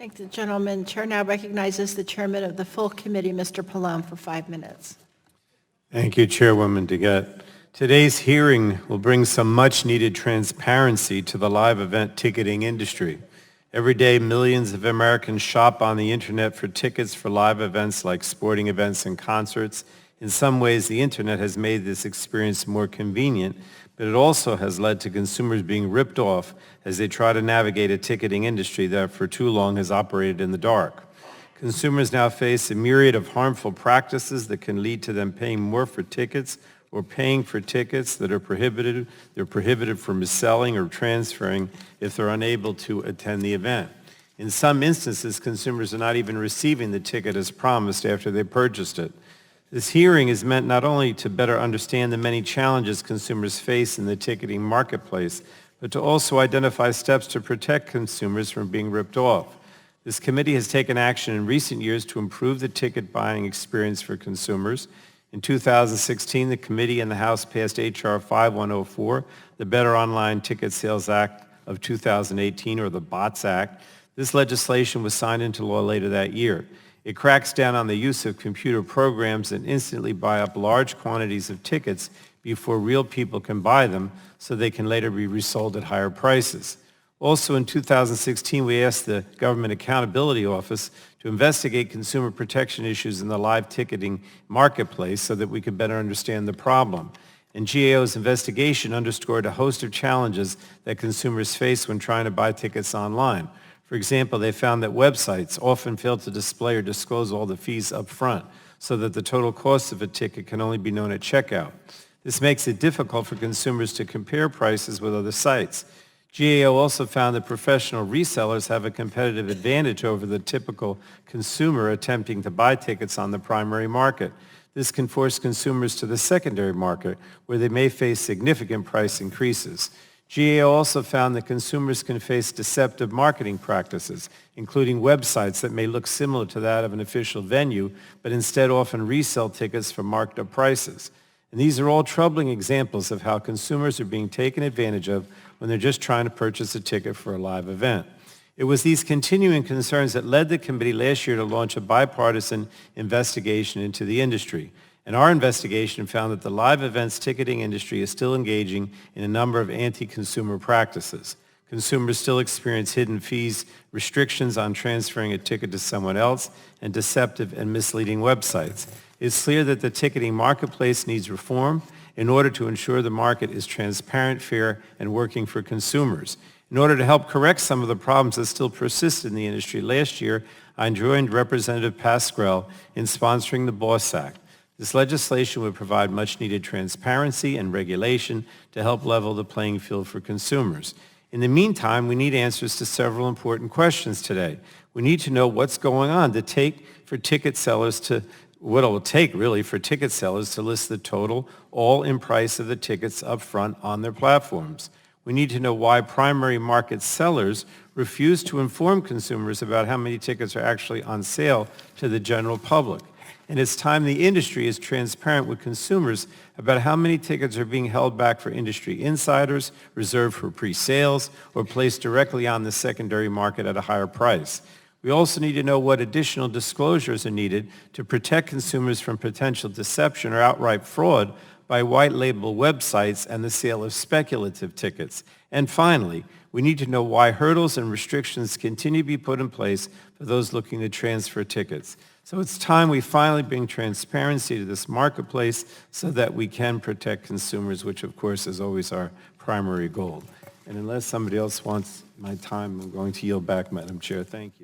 Thank the gentleman. Chair now recognizes the chairman of the full committee, Mr. Pallone, for 5 minutes. Thank you, Chairwoman DeGette. Today's hearing will bring some much-needed transparency to the live event ticketing industry. Every day, millions of Americans shop on the internet for tickets for live events like sporting events and concerts. In some ways, the internet has made this experience more convenient, but it also has led to consumers being ripped off as they try to navigate a ticketing industry that for too long has operated in the dark. Consumers now face a myriad of harmful practices that can lead to them paying more for tickets or paying for tickets that are prohibited. They're prohibited from reselling or transferring if they're unable to attend the event. In some instances, consumers are not even receiving the ticket as promised after they purchased it. This hearing is meant not only to better understand the many challenges consumers face in the ticketing marketplace, but to also identify steps to protect consumers from being ripped off. This committee has taken action in recent years to improve the ticket buying experience for consumers. In 2016, the committee and the House passed H.R. 5104, the Better Online Ticket Sales Act of 2018, or the BOTS Act. This legislation was signed into law later that year. It cracks down on the use of computer programs that instantly buy up large quantities of tickets before real people can buy them so they can later be resold at higher prices. Also in 2016, we asked the Government Accountability Office to investigate consumer protection issues in the live ticketing marketplace so that we could better understand the problem. And GAO's investigation underscored a host of challenges that consumers face when trying to buy tickets online. For example, they found that websites often fail to display or disclose all the fees up front so that the total cost of a ticket can only be known at checkout. This makes it difficult for consumers to compare prices with other sites. GAO also found that professional resellers have a competitive advantage over the typical consumer attempting to buy tickets on the primary market. This can force consumers to the secondary market, where they may face significant price increases. GAO also found that consumers can face deceptive marketing practices, including websites that may look similar to that of an official venue, but instead often resell tickets for marked up prices. And these are all troubling examples of how consumers are being taken advantage of when they're just trying to purchase a ticket for a live event. It was these continuing concerns that led the committee last year to launch a bipartisan investigation into the industry. And our investigation found that the live events ticketing industry is still engaging in a number of anti-consumer practices. Consumers still experience hidden fees, restrictions on transferring a ticket to someone else, and deceptive and misleading websites. It's clear that the ticketing marketplace needs reform in order to ensure the market is transparent, fair, and working for consumers. In order to help correct some of the problems that still persist in the industry, last year I joined Representative Pascrell in sponsoring the BOSS Act. This legislation would provide much-needed transparency and regulation to help level the playing field for consumers. In the meantime, we need answers to several important questions today. We need to know what's going on what it will take really for ticket sellers to list the total all-in price of the tickets up front on their platforms. We need to know why primary market sellers refuse to inform consumers about how many tickets are actually on sale to the general public. And it's time the industry is transparent with consumers about how many tickets are being held back for industry insiders, reserved for pre-sales, or placed directly on the secondary market at a higher price. We also need to know what additional disclosures are needed to protect consumers from potential deception or outright fraud by white-label websites and the sale of speculative tickets. And finally, we need to know why hurdles and restrictions continue to be put in place for those looking to transfer tickets. So it's time we finally bring transparency to this marketplace so that we can protect consumers, which of course is always our primary goal. And unless somebody else wants my time, I'm going to yield back, Madam Chair. Thank you.